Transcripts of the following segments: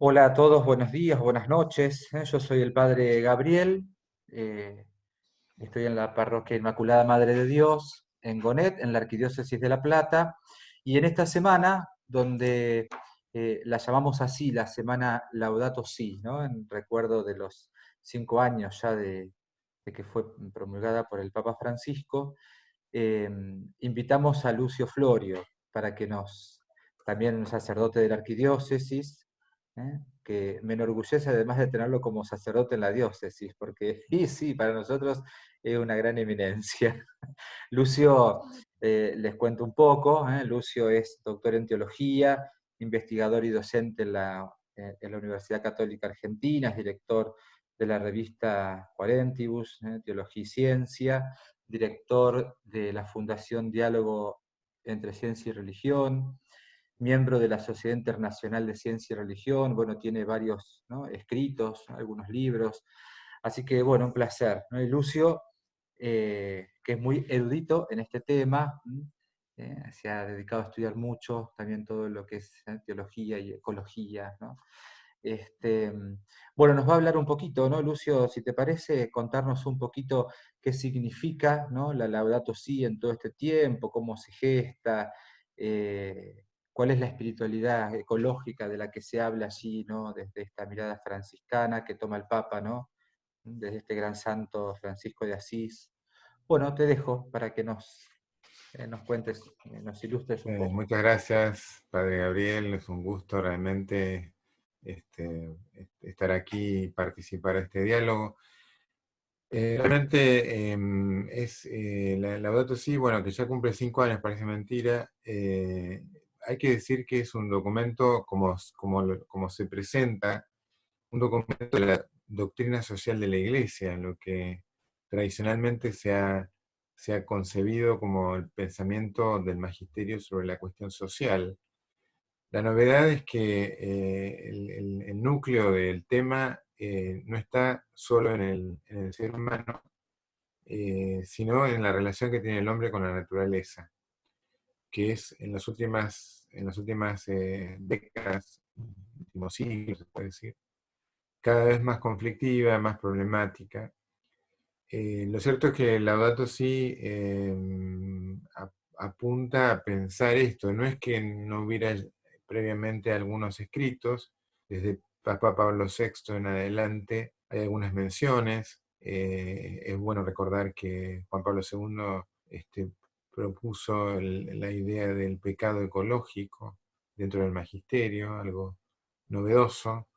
Hola a todos, buenos días, buenas noches. Yo soy el padre Gabriel, eh, estoy en la parroquia Inmaculada Madre de Dios, en Gonet, en la Arquidiócesis de La Plata, y en esta semana, donde la llamamos así, la semana Laudato Si, ¿no? En recuerdo de los 5 años ya de que fue promulgada por el Papa Francisco, eh, invitamos a Lucio Florio para que también un sacerdote de la arquidiócesis, que me enorgullece además de tenerlo como sacerdote en la diócesis, porque y sí, para nosotros es una gran eminencia. Lucio, les cuento un poco, Lucio es doctor en teología, investigador y docente en la Universidad Católica Argentina, es director de la revista Quarentibus, Teología y Ciencia, director de la Fundación Diálogo entre Ciencia y Religión, miembro de la Sociedad Internacional de Ciencia y Religión, bueno, tiene varios, ¿no?, escritos, algunos libros, así que bueno, un placer, ¿no? Y Lucio, que es muy erudito en este tema, se ha dedicado a estudiar mucho también todo lo que es teología y ecología, ¿no? Este, bueno, nos va a hablar un poquito, ¿no, Lucio? Si te parece, contarnos un poquito qué significa, ¿no?, la Laudato Si en todo este tiempo, cómo se gesta, cuál es la espiritualidad ecológica de la que se habla allí, ¿no?, desde esta mirada franciscana que toma el Papa, ¿no?, desde este gran santo Francisco de Asís. Bueno, te dejo para que nos cuentes, nos ilustres un poco. Muchas gracias, Padre Gabriel. Es un gusto realmente estar aquí y participar de este diálogo. Realmente la Laudato Si, bueno, que ya cumple 5 años, parece mentira. Hay que decir que es un documento, como se presenta, un documento de la doctrina social de la Iglesia, en lo que tradicionalmente se ha concebido como el pensamiento del magisterio sobre la cuestión social. La novedad es que el núcleo del tema no está solo en el ser humano, sino en la relación que tiene el hombre con la naturaleza, que es en las últimas décadas, últimos siglos, se puede decir, cada vez más conflictiva, más problemática. Lo cierto es que Laudato Si apunta a pensar esto. No es que no hubiera previamente algunos escritos, desde Papa Pablo VI en adelante hay algunas menciones. Es bueno recordar que Juan Pablo II propuso la idea del pecado ecológico dentro del magisterio, algo novedoso.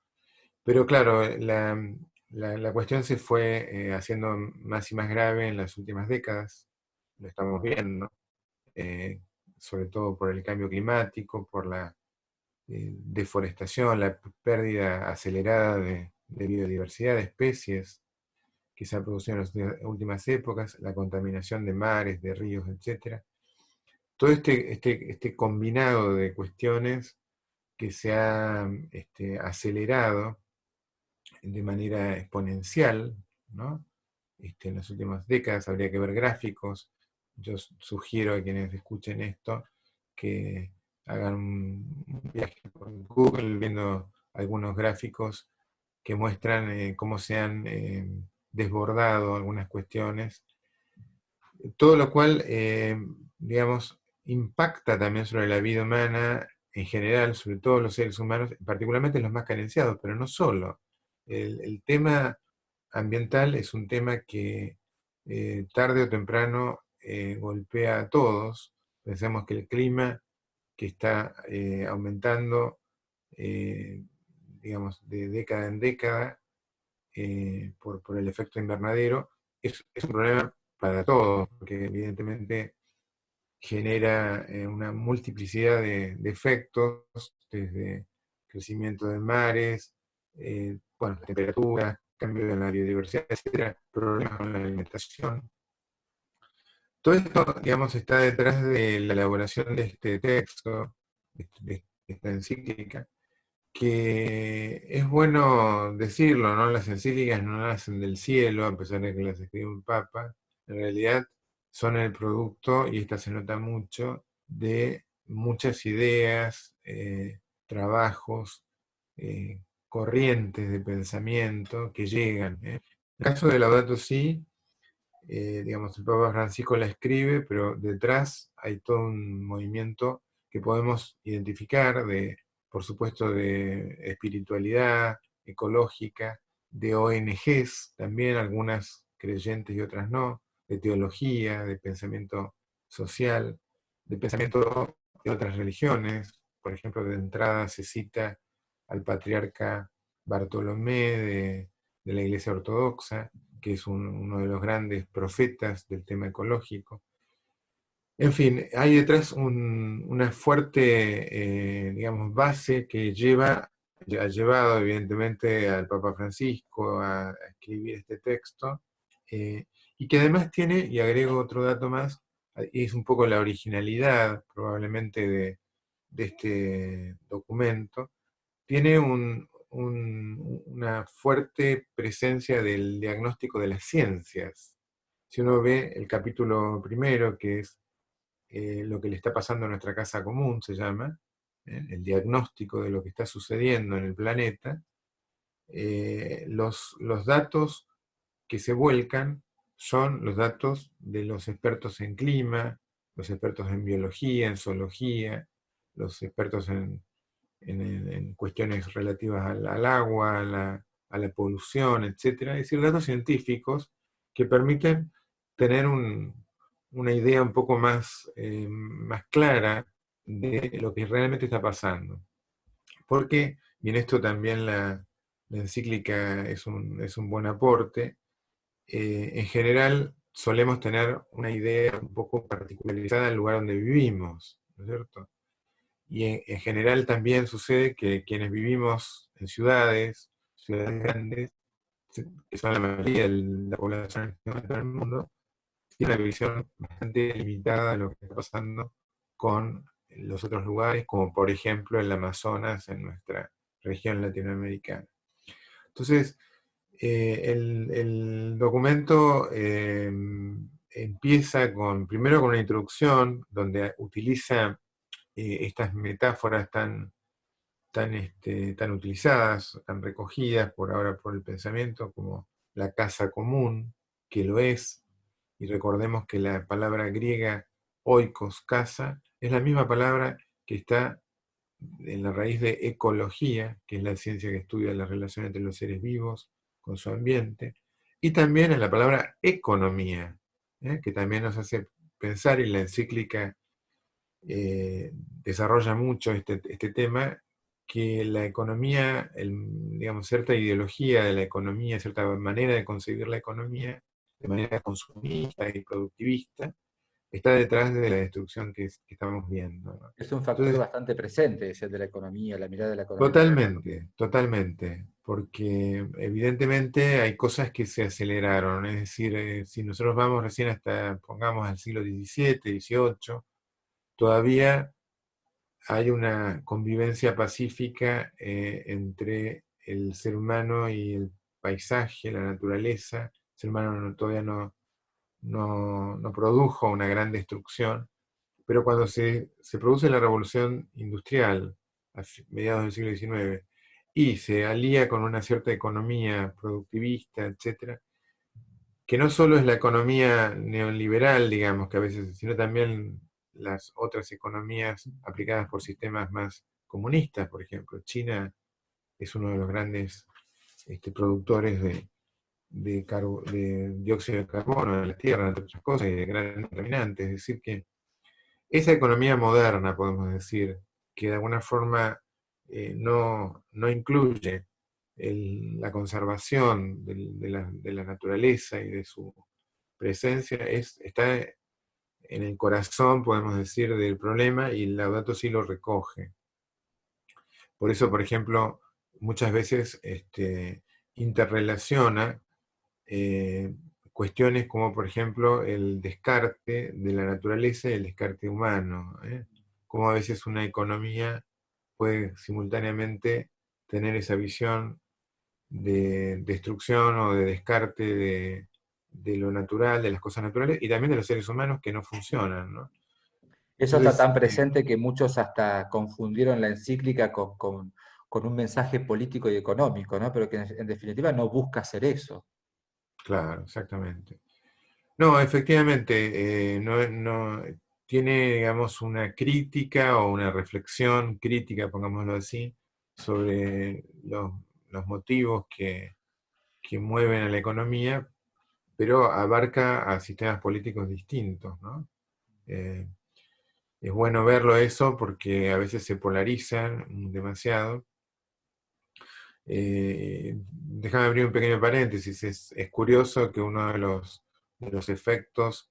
Pero claro, la cuestión se fue haciendo más y más grave en las últimas décadas, lo estamos viendo, eh, sobre todo por el cambio climático, por la deforestación, la pérdida acelerada de biodiversidad de especies que se ha producido en las últimas épocas, la contaminación de mares, de ríos, etc. Todo este combinado de cuestiones que se ha acelerado de manera exponencial, ¿no? En las últimas décadas habría que ver gráficos. Yo sugiero a quienes escuchen esto que hagan un viaje por Google viendo algunos gráficos que muestran cómo se han desbordado algunas cuestiones, todo lo cual, digamos, impacta también sobre la vida humana en general, sobre todos los seres humanos, particularmente los más carenciados, pero no solo. El tema ambiental es un tema que tarde o temprano golpea a todos. Pensemos que el clima que está aumentando, eh, digamos, de década en década, por el efecto invernadero, es un problema para todos, porque evidentemente genera una multiplicidad de efectos, desde crecimiento de mares, bueno, temperatura, cambio en la biodiversidad, etcétera, problemas con la alimentación. Todo esto, digamos, está detrás de la elaboración de este texto, de esta encíclica, que es bueno decirlo, ¿no? Las encíclicas no nacen del cielo, a pesar de que las escribe un papa. En realidad son el producto, y esta se nota mucho, de muchas ideas, trabajos, corrientes de pensamiento que llegan. En el caso de Laudato Si, digamos, el Papa Francisco la escribe, pero detrás hay todo un movimiento que podemos identificar por supuesto, de espiritualidad ecológica, de ONGs, también algunas creyentes y otras no, de teología, de pensamiento social, de pensamiento de otras religiones. Por ejemplo, de entrada se cita al patriarca Bartolomé de la Iglesia Ortodoxa, que es uno de los grandes profetas del tema ecológico. En fin, hay detrás una fuerte, digamos, base que ha llevado evidentemente al Papa Francisco a escribir este texto, eh, y que además tiene, y agrego otro dato más, es un poco la originalidad probablemente de este documento, tiene una fuerte presencia del diagnóstico de las ciencias. Si uno ve el capítulo primero, que es lo que le está pasando a nuestra casa común, se llama, el diagnóstico de lo que está sucediendo en el planeta, los datos que se vuelcan son los datos de los expertos en clima, los expertos en biología, en zoología, los expertos en cuestiones relativas al agua, a la polución, etcétera. Es decir, datos científicos que permiten tener una idea un poco más clara de lo que realmente está pasando. Porque, y en esto también la encíclica es un buen aporte, en general solemos tener una idea un poco particularizada del lugar donde vivimos, ¿no es cierto? Y en general también sucede que quienes vivimos en ciudades grandes, que son la mayoría de la población del mundo, tiene una visión bastante limitada de lo que está pasando con los otros lugares, como por ejemplo el Amazonas en nuestra región latinoamericana. Entonces, el documento empieza primero con una introducción donde utiliza estas metáforas tan utilizadas, tan recogidas por ahora por el pensamiento, como la casa común, que lo es, y recordemos que la palabra griega oikos, casa, es la misma palabra que está en la raíz de ecología, que es la ciencia que estudia la relación entre los seres vivos con su ambiente, y también en la palabra economía, que también nos hace pensar, y la encíclica desarrolla mucho este tema, que la economía, digamos, cierta ideología de la economía, cierta manera de concebir la economía, de manera consumista y productivista, está detrás de la destrucción que estamos viendo, ¿no? Es un factor Entonces, bastante presente ese de la economía, la mirada de la economía. totalmente, totalmente, porque evidentemente hay cosas que se aceleraron, es decir, si nosotros vamos recién hasta, pongamos, al siglo XVII, XVIII, todavía hay una convivencia pacífica entre el ser humano y el paisaje, la naturaleza. El ser humano todavía no produjo una gran destrucción, pero cuando se produce la revolución industrial a mediados del siglo XIX y se alía con una cierta economía productivista, etcétera, que no solo es la economía neoliberal, digamos, que a veces, sino también las otras economías aplicadas por sistemas más comunistas, por ejemplo. China es uno de los grandes productores de dióxido de carbono de la Tierra, entre otras cosas, y de grandes contaminantes. Es decir, que esa economía moderna, podemos decir, que de alguna forma no incluye la conservación de la naturaleza y de su presencia, está en el corazón, podemos decir, del problema, y Laudato Si lo recoge. Por eso, por ejemplo, muchas veces interrelaciona eh, cuestiones como, por ejemplo, el descarte de la naturaleza y el descarte humano. Como a veces una economía puede simultáneamente tener esa visión de destrucción o de descarte de lo natural, de las cosas naturales, y también de los seres humanos que no funcionan, ¿no? Eso está Entonces, tan presente que muchos hasta confundieron la encíclica con un mensaje político y económico, ¿no? Pero que en definitiva no busca hacer eso. Claro, exactamente. No, efectivamente, tiene, digamos, una crítica o una reflexión crítica, pongámoslo así, sobre los motivos que mueven a la economía, pero abarca a sistemas políticos distintos, ¿no? Eh, es bueno verlo eso porque a veces se polarizan demasiado. Déjame abrir un pequeño paréntesis. Es curioso que uno de los efectos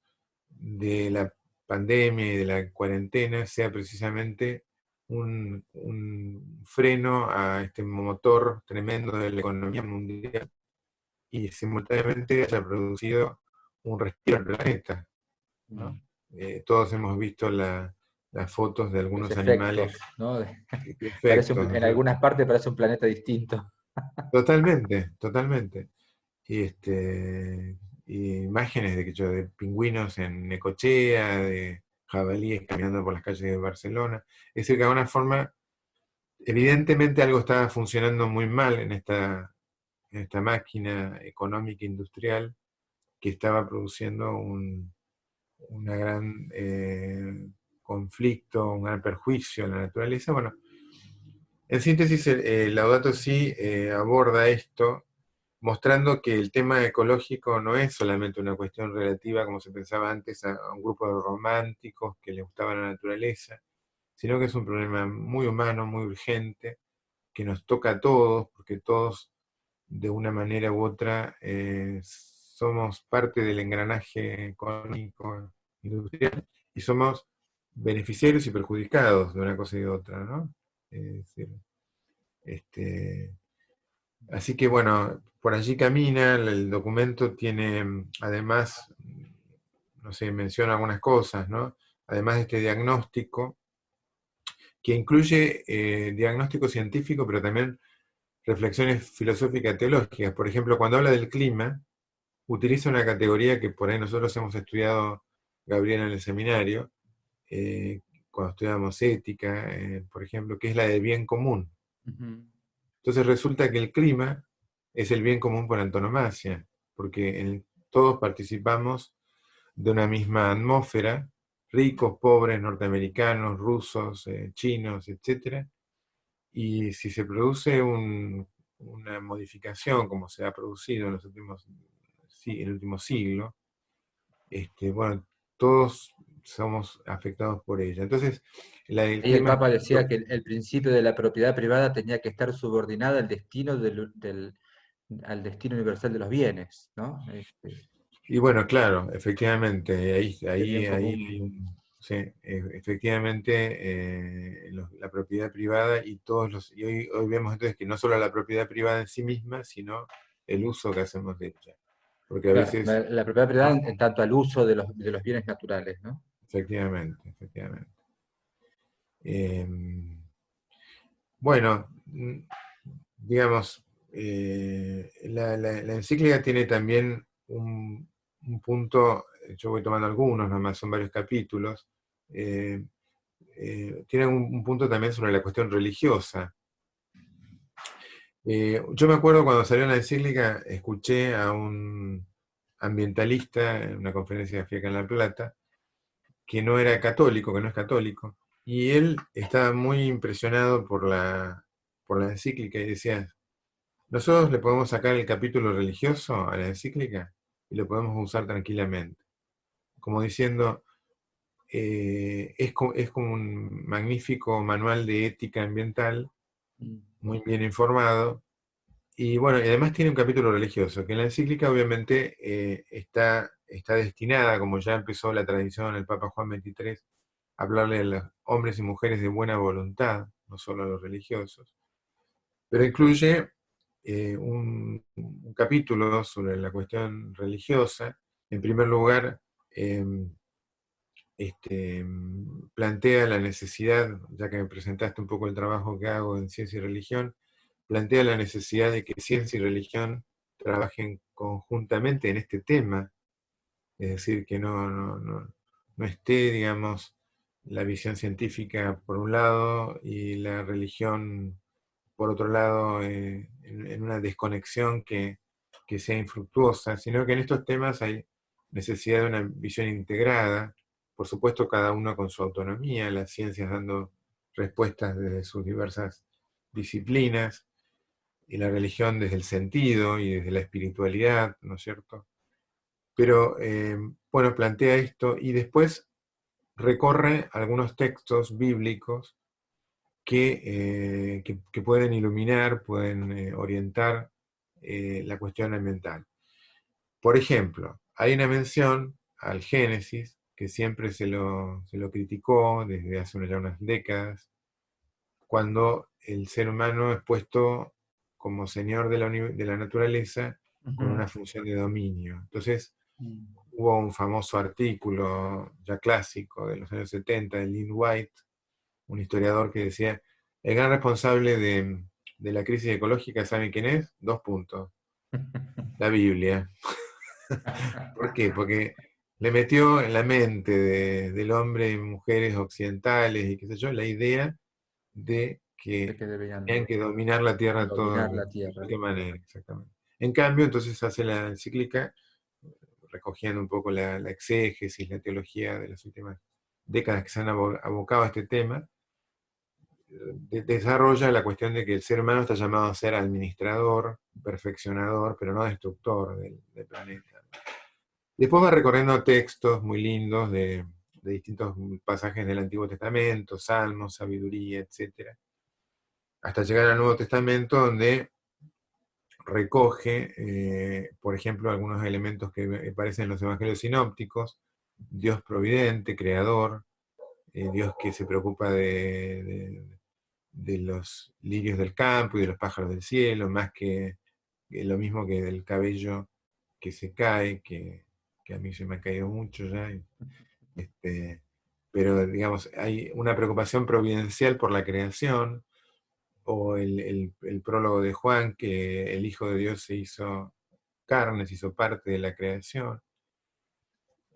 de la pandemia y de la cuarentena sea precisamente un freno a este motor tremendo de la economía mundial y simultáneamente haya producido un respiro al planeta, Mm. ¿no? Todos hemos visto las fotos de Los algunos animales, efectos, ¿no? efectos, ¿no es En algunas cierto? partes parece un planeta distinto. Totalmente, totalmente. Y imágenes de pingüinos en Necochea, de jabalíes caminando por las calles de Barcelona. Es decir, que de alguna forma, evidentemente algo estaba funcionando muy mal en esta máquina económica industrial que estaba produciendo una gran conflicto, un gran perjuicio a la naturaleza. Bueno, en síntesis, Laudato Si aborda esto mostrando que el tema ecológico no es solamente una cuestión relativa, como se pensaba antes, a un grupo de románticos que les gustaba la naturaleza, sino que es un problema muy humano, muy urgente, que nos toca a todos, porque todos, de una manera u otra, somos parte del engranaje económico industrial y somos beneficiarios y perjudicados de una cosa y de otra, ¿no? Es decir, este, así que bueno, por allí camina, el documento tiene además, no sé, menciona algunas cosas, ¿no? Además de este diagnóstico, que incluye diagnóstico científico, pero también reflexiones filosóficas teológicas. Por ejemplo, cuando habla del clima, utiliza una categoría que por ahí nosotros hemos estudiado, Gabriel, en el seminario, eh, cuando estudiamos ética, por ejemplo, que es la de bien común. Ujú. Entonces resulta que el clima es el bien común por antonomasia, porque todos participamos de una misma atmósfera, ricos, pobres, norteamericanos, rusos, chinos, etcétera. Y si se produce una modificación, como se ha producido en en el último siglo, bueno, todos somos afectados por ella. Entonces, el Ahí el tema Papa es... decía que el principio de la propiedad privada tenía que estar subordinada al destino al destino universal de los bienes, ¿no? Y bueno, claro, efectivamente, Este bien ahí común. hay sí, efectivamente, la propiedad privada y hoy vemos entonces que no solo la propiedad privada en sí misma, sino el uso que hacemos de ella. Porque a Claro, veces, la propiedad privada ¿no? en tanto al uso de los bienes naturales, ¿no? Efectivamente, efectivamente. Eh, bueno, digamos, la encíclica tiene también un punto, yo voy tomando algunos, nomás son varios capítulos, eh, tiene un punto también sobre la cuestión religiosa. Yo me acuerdo cuando salió la encíclica, escuché a un ambientalista en una conferencia que fui acá en La Plata, que no era católico, que no es católico, y él estaba muy impresionado por la encíclica y decía, nosotros le podemos sacar el capítulo religioso a la encíclica y lo podemos usar tranquilamente, como diciendo, es como un magnífico manual de ética ambiental, Mm. muy bien informado, y bueno, y además tiene un capítulo religioso, que en la encíclica obviamente está destinada, como ya empezó la tradición el Papa Juan XXIII, a hablarle a los hombres y mujeres de buena voluntad, no solo a los religiosos, pero incluye un capítulo sobre la cuestión religiosa. En primer lugar, eh, plantea la necesidad, ya que me presentaste un poco el trabajo que hago en ciencia y religión, plantea la necesidad de que ciencia y religión trabajen conjuntamente en este tema, es decir, que no esté, digamos, la visión científica por un lado y la religión por otro lado, en una desconexión que sea infructuosa, sino que en estos temas hay necesidad de una visión integrada, por supuesto cada uno con su autonomía, las ciencias dando respuestas desde sus diversas disciplinas, y la religión desde el sentido y desde la espiritualidad, ¿no es cierto? Pero, bueno, plantea esto y después recorre algunos textos bíblicos que pueden iluminar, pueden orientar la cuestión ambiental. Por ejemplo, hay una mención al Génesis que siempre se lo criticó desde hace ya unas décadas, cuando el ser humano es puesto como señor de la naturaleza con Ujú. una función de dominio. Entonces, Mm. hubo un famoso artículo ya clásico de los años 70 de Lynn White, un historiador que decía, el gran responsable de la crisis ecológica, ¿saben quién es? Dos puntos. La Biblia. ¿Por qué? Porque le metió en la mente del hombre y mujeres occidentales y qué sé yo, la idea de De que que tenían debían que dominar la tierra todo, dominar la de tierra. cualquier manera, exactamente. En cambio, entonces hace la encíclica, recogiendo un poco la exégesis, la teología de las últimas décadas que se han abocado a este tema, desarrolla la cuestión de que el ser humano está llamado a ser administrador, perfeccionador, pero no destructor del planeta. Después va recorriendo textos muy lindos de distintos pasajes del Antiguo Testamento, Salmos, sabiduría, etcétera, hasta llegar al Nuevo Testamento, donde recoge, por ejemplo, algunos elementos que aparecen en los evangelios sinópticos: Dios providente, creador, Dios que se preocupa de los lirios del campo y de los pájaros del cielo, más que lo mismo que del cabello que se cae, que a mí se me ha caído mucho ya. Este, pero digamos, hay una preocupación providencial por la creación, o el prólogo de Juan, que el Hijo de Dios se hizo carne, se hizo parte de la creación.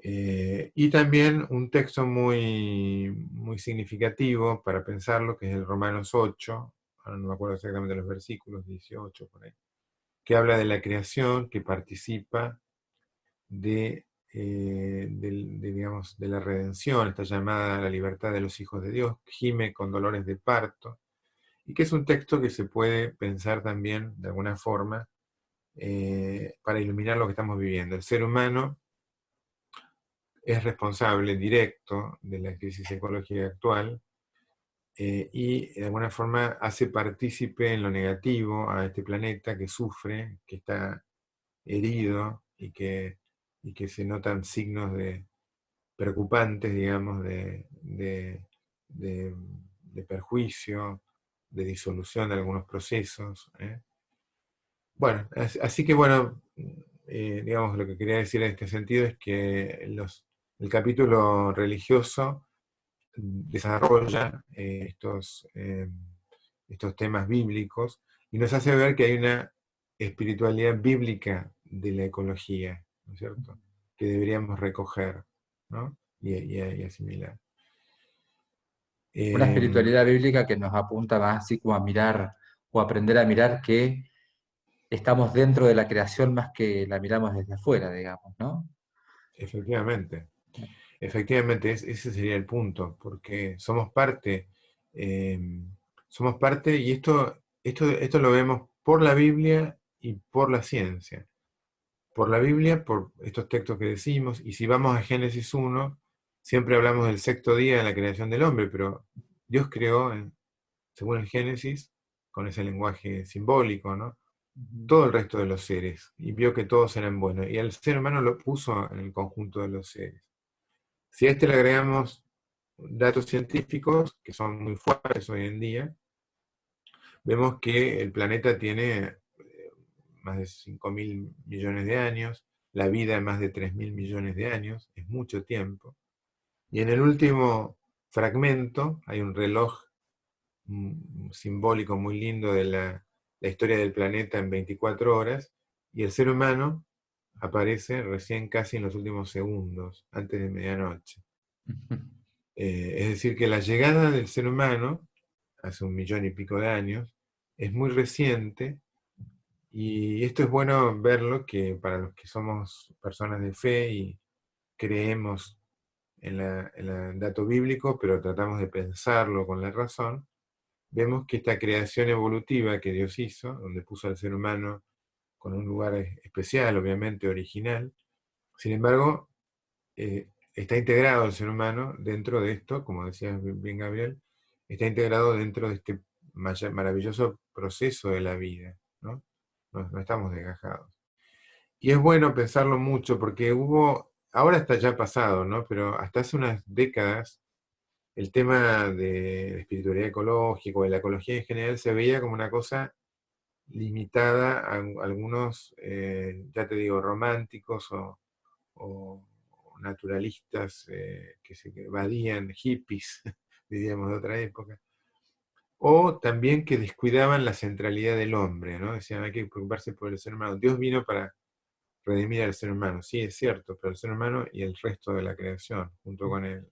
Y también un texto muy, muy significativo para pensarlo, que es el Romanos 8, ahora no me acuerdo exactamente los versículos, 18 por ahí, que habla de la creación, que participa digamos, de la redención, esta llamada a la libertad de los hijos de Dios, gime con dolores de parto, y que es un texto que se puede pensar también, de alguna forma, para iluminar lo que estamos viviendo. El ser humano es responsable directo de la crisis ecológica actual, y de alguna forma hace partícipe en lo negativo a este planeta que sufre, que está herido y que se notan signos preocupantes, digamos, de- de perjuicio, de disolución de algunos procesos. Bueno, así que bueno, digamos, lo que quería decir en este sentido es que el capítulo religioso desarrolla estos temas bíblicos y nos hace ver que hay una espiritualidad bíblica de la ecología, ¿no es cierto? Que deberíamos recoger, ¿no? Y asimilar. Una Eh, espiritualidad bíblica que nos apunta más así como a mirar o aprender a mirar que estamos dentro de la creación más que la miramos desde afuera, digamos, ¿no? efectivamente, efectivamente, ese sería el punto, porque eh, somos parte, y esto lo vemos por la Biblia y por la ciencia. Por la Biblia, por estos textos que decimos, y si vamos a Génesis 1, siempre hablamos del sexto día de la creación del hombre, pero Dios creó, según el Génesis, con ese lenguaje simbólico, ¿no? Ujú. Todo el resto de los seres, y vio que todos eran buenos, y al ser humano lo puso en el conjunto de los seres. Si a este le agregamos datos científicos, que son muy fuertes hoy en día, vemos que el planeta tiene más de 5.000 millones de años, la vida más de 3.000 millones de años, es mucho tiempo. Y en el último fragmento hay un reloj simbólico muy lindo de la historia del planeta en 24 horas, y el ser humano aparece recién casi en los últimos segundos, antes de medianoche. Es decir, que la llegada del ser humano, hace 1.000.000 y pico de años, es muy reciente, y esto es bueno verlo, que para los que somos personas de fe y creemos en el dato bíblico, pero tratamos de pensarlo con la razón, vemos que esta creación evolutiva que Dios hizo, donde puso al ser humano con un lugar especial, obviamente original, sin embargo, está integrado el ser humano dentro de esto, como decía bien Gabriel, está integrado dentro de este maravilloso proceso de la vida, ¿no? No estamos desgajados. Y es bueno pensarlo mucho porque ahora está ya pasado, ¿no? Pero hasta hace unas décadas el tema de la espiritualidad ecológica o de la ecología en general se veía como una cosa limitada a algunos, ya te digo, románticos o naturalistas que se evadían, hippies, diríamos de otra época, o también que descuidaban la centralidad del hombre, ¿no? Decían, hay que preocuparse por el ser humano. Dios vino para redimir al ser humano, sí, es cierto, pero el ser humano y el resto de la creación, junto con él,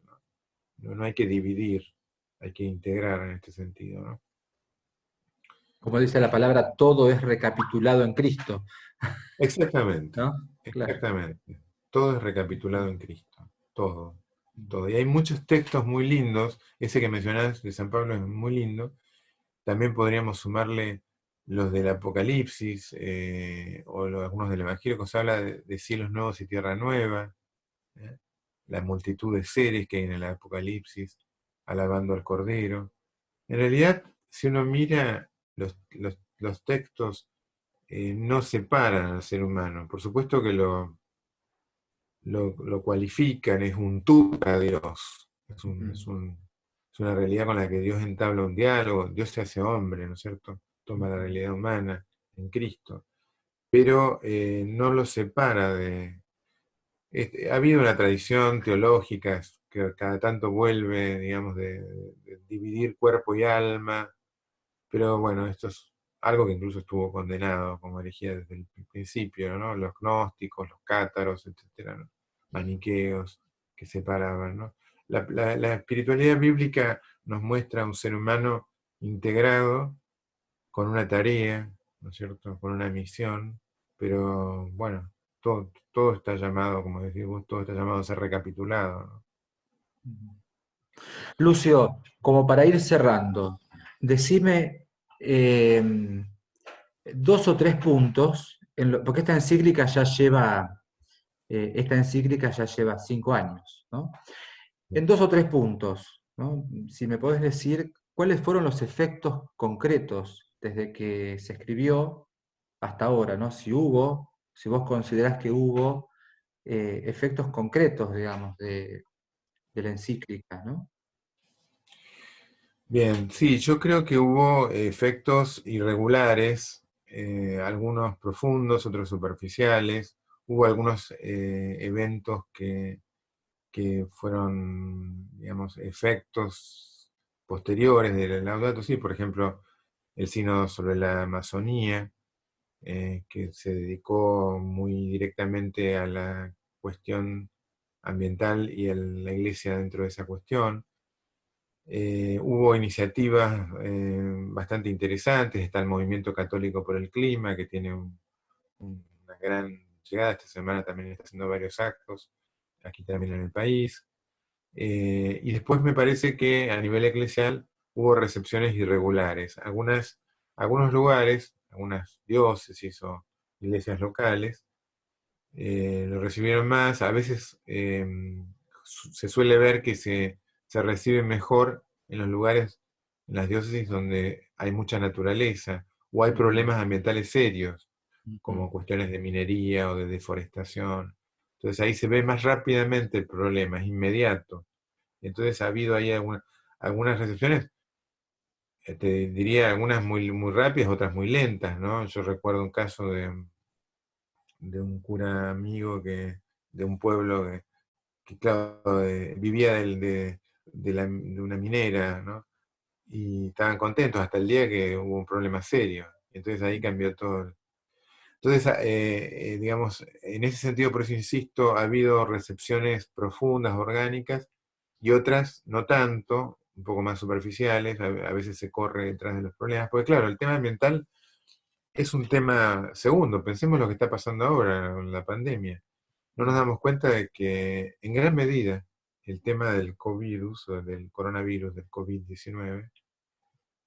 ¿no? No hay que dividir, hay que integrar en este sentido, ¿no? Como dice la palabra, todo es recapitulado en Cristo, Exactamente, ¿no? Claro. exactamente. Todo es recapitulado en Cristo, todo, todo. Y hay muchos textos muy lindos, ese que mencionás de San Pablo es muy lindo. También podríamos sumarle los del Apocalipsis, o algunos del Evangelio, que se habla de cielos nuevos y tierra nueva, ¿eh? La multitud de seres que hay en el Apocalipsis, alabando al Cordero. En realidad, si uno mira los textos, no separan al ser humano. Por supuesto que lo cualifican, es un tú para Dios, es una realidad con la que Dios entabla un diálogo, Dios se hace hombre, ¿no es cierto? Toma la realidad humana en Cristo, pero no lo separa de... ha habido una tradición teológica que cada tanto vuelve, digamos, de dividir cuerpo y alma, pero bueno, esto es algo que incluso estuvo condenado como herejía desde el principio, ¿no? Los gnósticos, los cátaros, etcétera, ¿no? Maniqueos que separaban, ¿no? La espiritualidad bíblica nos muestra un ser humano integrado con una tarea, ¿no es cierto? Con una misión, pero bueno, todo está llamado, como decís vos, todo está llamado a ser recapitulado, ¿no? Lucio, como para ir cerrando, decime dos o tres puntos, porque esta encíclica ya lleva 5 años, ¿no? En dos o tres puntos, ¿no? Si me podés decir cuáles fueron los efectos concretos desde que se escribió hasta ahora, ¿no? Si vos considerás que hubo efectos concretos, digamos, de la encíclica, ¿no? Bien, sí, yo creo que hubo efectos irregulares, algunos profundos, otros superficiales. Hubo algunos eventos que fueron, digamos, efectos posteriores del Laudato Si, por ejemplo, el sínodo sobre la Amazonía, que se dedicó muy directamente a la cuestión ambiental y a la iglesia dentro de esa cuestión. Hubo iniciativas bastante interesantes, está el Movimiento Católico por el Clima, que tiene una gran llegada. Esta semana también está haciendo varios actos, aquí también en el país. Y después me parece que a nivel eclesial hubo recepciones irregulares. Algunos lugares, algunas diócesis o iglesias locales, lo recibieron más. A veces se suele ver que se recibe mejor en los lugares, en las diócesis donde hay mucha naturaleza o hay Ujú, problemas ambientales serios, ujú, como cuestiones de minería o de deforestación. Entonces ahí se ve más rápidamente el problema, es inmediato. Entonces ha habido ahí algunas recepciones, te diría algunas muy, muy rápidas, otras muy lentas, ¿no? Yo recuerdo un caso de un cura amigo de un pueblo que claro, vivía de una minera, ¿no? Y estaban contentos hasta el día que hubo un problema serio. Entonces ahí cambió todo. Entonces, digamos, en ese sentido, por eso insisto, ha habido recepciones profundas, orgánicas, y otras no tanto, un poco más superficiales, a veces se corre detrás de los problemas, porque claro, el tema ambiental es un tema segundo. Pensemos lo que está pasando ahora con la pandemia. No nos damos cuenta de que en gran medida el tema del covirus, o del coronavirus, del COVID-19,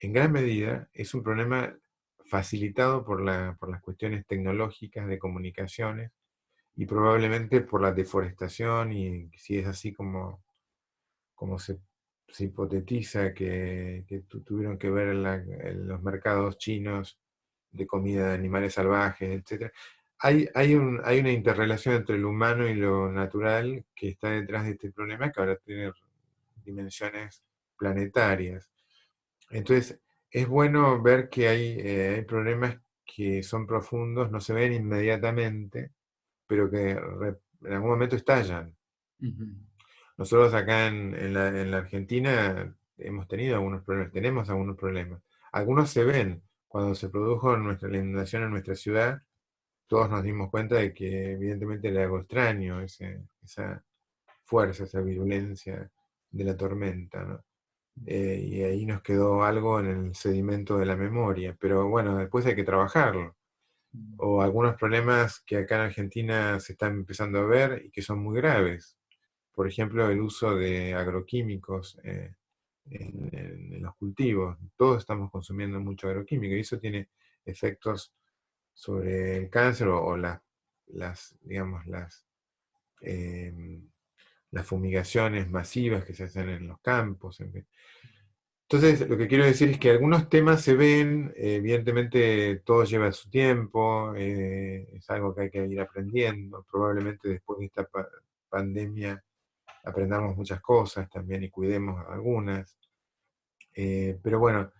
en gran medida es un problema facilitado por las cuestiones tecnológicas de comunicaciones y probablemente por la deforestación, y si es así como se hipotetiza que tuvieron que ver en los mercados chinos de comida de animales salvajes, etcétera. Hay una interrelación entre lo humano y lo natural que está detrás de este problema, que ahora tiene dimensiones planetarias. Entonces, es bueno ver que hay problemas que son profundos, no se ven inmediatamente, pero que en algún momento estallan. Ujú. Nosotros acá en la Argentina hemos tenido algunos problemas, tenemos algunos problemas. Algunos se ven. Cuando se produjo la inundación en nuestra ciudad, todos nos dimos cuenta de que evidentemente era algo extraño, esa fuerza, esa virulencia de la tormenta, ¿no? Y ahí nos quedó algo en el sedimento de la memoria, pero bueno, después hay que trabajarlo. O algunos problemas que acá en Argentina se están empezando a ver y que son muy graves. Por ejemplo, el uso de agroquímicos en los cultivos. Todos estamos consumiendo mucho agroquímico y eso tiene efectos sobre el cáncer o digamos, eh, las fumigaciones masivas que se hacen en los campos. En fin. Entonces, lo que quiero decir es que algunos temas se ven, evidentemente todo lleva su tiempo, es algo que hay que ir aprendiendo. Probablemente después de esta pandemia aprendamos muchas cosas también y cuidemos algunas. Pero bueno,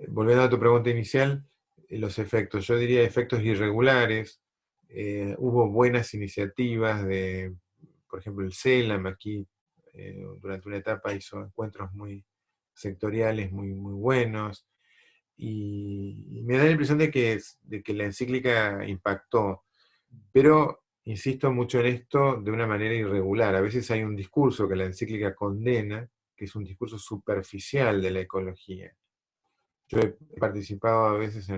volviendo a tu pregunta inicial, los efectos, yo diría efectos irregulares. Hubo buenas iniciativas por ejemplo, el CELAM aquí durante una etapa hizo encuentros muy sectoriales, muy buenos, y me da la impresión de que la encíclica impactó, pero insisto mucho en esto de una manera irregular. A veces hay un discurso que la encíclica condena, que es un discurso superficial de la ecología. Yo he participado a veces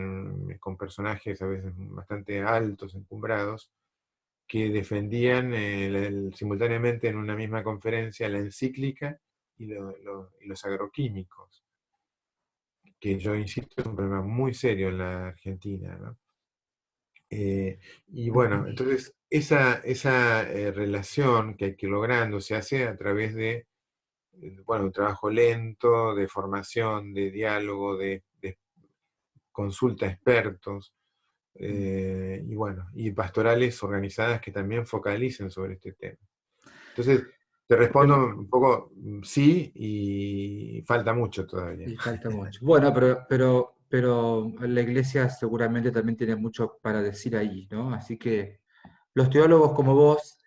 con personajes a veces bastante altos, encumbrados, que defendían simultáneamente en una misma conferencia la encíclica y los agroquímicos, que yo insisto es un problema muy serio en la Argentina, ¿no? Y bueno, entonces esa relación que hay que ir logrando se hace a través de, bueno, un trabajo lento, de formación, de diálogo, de consulta a expertos, y bueno, y pastorales organizadas que también focalicen sobre este tema. Entonces, te respondo Bueno, un poco sí, y falta mucho todavía. y falta mucho. Bueno, pero la iglesia seguramente también tiene mucho para decir ahí, ¿no? Así que los teólogos como vos,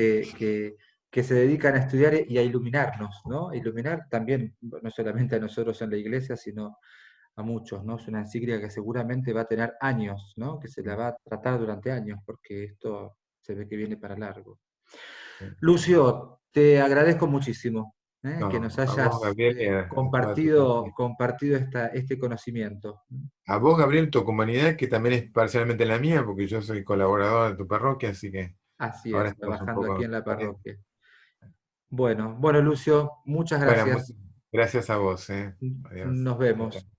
que se dedican a estudiar y a iluminarnos, ¿no? A iluminar también, no solamente a nosotros en la iglesia, sino a muchos, ¿no? Es una encíclica que seguramente va a tener años, ¿no? Que se la va a tratar durante años, porque esto se ve que viene para largo. Sí. Lucio, te agradezco muchísimo, que nos No, a vos, hayas Gabriel, y a toda tu compartido este conocimiento. A vos, Gabriel, tu comunidad, que también es parcialmente la mía, porque yo soy colaborador de tu parroquia, así que Así ahora es, estamos un trabajando aquí poco en la parientes. parroquia. Bueno, Lucio, muchas Bueno, gracias. gracias a vos. Adiós. Nos Chao, chao. vemos.